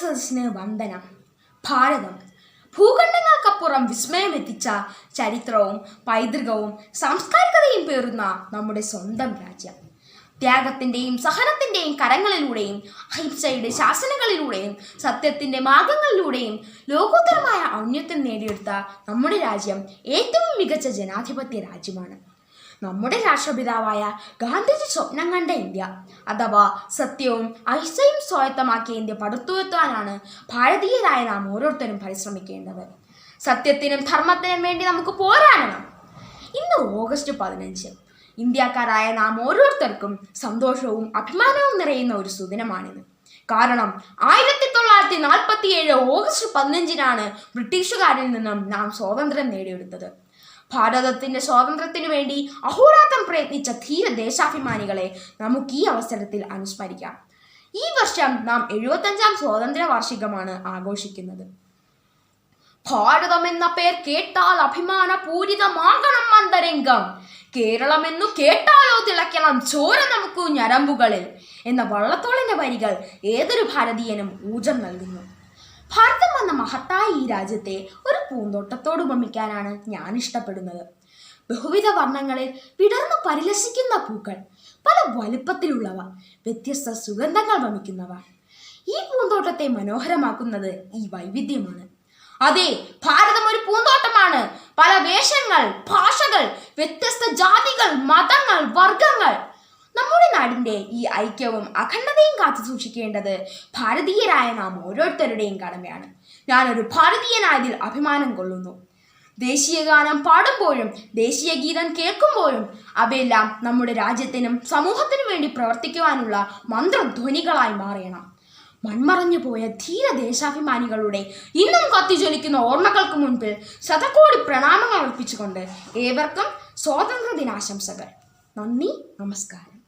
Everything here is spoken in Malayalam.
സദസ്സിന് വന്ദനം. ഭാരതം ഭൂഖണ്ഡങ്ങൾക്കപ്പുറം വിസ്മയമെത്തിച്ച ചരിത്രവും പൈതൃകവും സാംസ്കാരികതയും പേറുന്ന നമ്മുടെ സ്വന്തം രാജ്യം. ത്യാഗത്തിൻ്റെയും സഹനത്തിൻ്റെയും കരങ്ങളിലൂടെയും അഹിംസയുടെ ശാസനകളിലൂടെയും സത്യത്തിൻ്റെ മാർഗങ്ങളിലൂടെയും ലോകോത്തരമായ ഔന്നത്യം നേടിയെടുത്ത നമ്മുടെ രാജ്യം ഏറ്റവും മികച്ച ജനാധിപത്യ രാജ്യമാണ്. നമ്മുടെ രാഷ്ട്രപിതാവായ ഗാന്ധിജി സ്വപ്നം കണ്ട ഇന്ത്യ അഥവാ സത്യവും അഹിംസയും സ്വായത്തമാക്കിയ ഇന്ത്യ പടുത്തുയർത്താനാണ് ഭാരതീയരായ നാം ഓരോരുത്തരും പരിശ്രമിക്കേണ്ടത്. സത്യത്തിനും ധർമ്മത്തിനും വേണ്ടി നമുക്ക് പോരാടണം. ഇന്ന് ഓഗസ്റ്റ് 15. ഇന്ത്യക്കാരായ നാം ഓരോരുത്തർക്കും സന്തോഷവും അഭിമാനവും നിറയുന്ന ഒരു സുദിനമാണിത്. കാരണം 1947 ഓഗസ്റ്റ് 15 ബ്രിട്ടീഷുകാരിൽ നിന്നും നാം സ്വാതന്ത്ര്യം നേടിയെടുത്തത്. ഭാരതത്തിന്റെ സ്വാതന്ത്ര്യത്തിനു വേണ്ടി അഹോരാത്രം പ്രയത്നിച്ച ധീര ദേശാഭിമാനികളെ നമുക്ക് ഈ അവസരത്തിൽ അനുസ്മരിക്കാം. ഈ വർഷം നാം 75ാം സ്വാതന്ത്ര്യ വാർഷികമാണ് ആഘോഷിക്കുന്നത്. ഭാരതം എന്ന പേർ കേട്ടാൽ അഭിമാന പൂരിതമാകണം അന്തരംഗം, കേരളമെന്നു കേട്ടാലോ തിളയ്ക്കണം ചോര നമുക്ക് ഞരമ്പുകളിൽ എന്ന വള്ളത്തോളിന്റെ വരികൾ ഏതൊരു ഭാരതീയനും ഊർജം നൽകുന്നു. ഭാരതം എന്ന മഹത്തായ ഈ രാജ്യത്തെ ഒരു പൂന്തോട്ടത്തോട് ഉപമിക്കാനാണ് ഞാൻ ഇഷ്ടപ്പെടുന്നത്. ബഹുവിധ വർണ്ണങ്ങളിൽ വിടർന്നു പരിലസിക്കുന്ന പൂക്കൾ, പല വലുപ്പത്തിലുള്ളവ, വ്യത്യസ്ത സുഗന്ധങ്ങൾ വമിക്കുന്നവ. ഈ പൂന്തോട്ടത്തെ മനോഹരമാക്കുന്നത് ഈ വൈവിധ്യമാണ്. അതെ, ഭാരതം ഒരു പൂന്തോട്ടമാണ്. പല വേഷങ്ങൾ, ഭാഷകൾ, വ്യത്യസ്ത ജാതികൾ, മതങ്ങൾ, വർഗങ്ങൾ. നമ്മുടെ നാടിൻ്റെ ഈ ഐക്യവും അഖണ്ഡതയും കാത്തു സൂക്ഷിക്കേണ്ടത് ഭാരതീയരായ നാം ഓരോരുത്തരുടെയും കടമയാണ്. ഞാനൊരു ഭാരതീയനായതിൽ അഭിമാനം കൊള്ളുന്നു. ദേശീയ ഗാനം പാടുമ്പോഴും ദേശീയ ഗീതം കേൾക്കുമ്പോഴും അവയെല്ലാം നമ്മുടെ രാജ്യത്തിനും സമൂഹത്തിനും വേണ്ടി പ്രവർത്തിക്കുവാനുള്ള മന്ത്രധ്വനികളായി മാറണം. മൺമറഞ്ഞു പോയ ധീര ദേശാഭിമാനികളുടെ ഇന്നും കത്തിജ്വലിക്കുന്ന ഓർമ്മകൾക്ക് മുൻപിൽ ശതകോടി പ്രണാമങ്ങൾ അർപ്പിച്ചുകൊണ്ട് ഏവർക്കും സ്വാതന്ത്ര്യ ദിനാശംസകൾ. നന്ദി, നമസ്കാരം.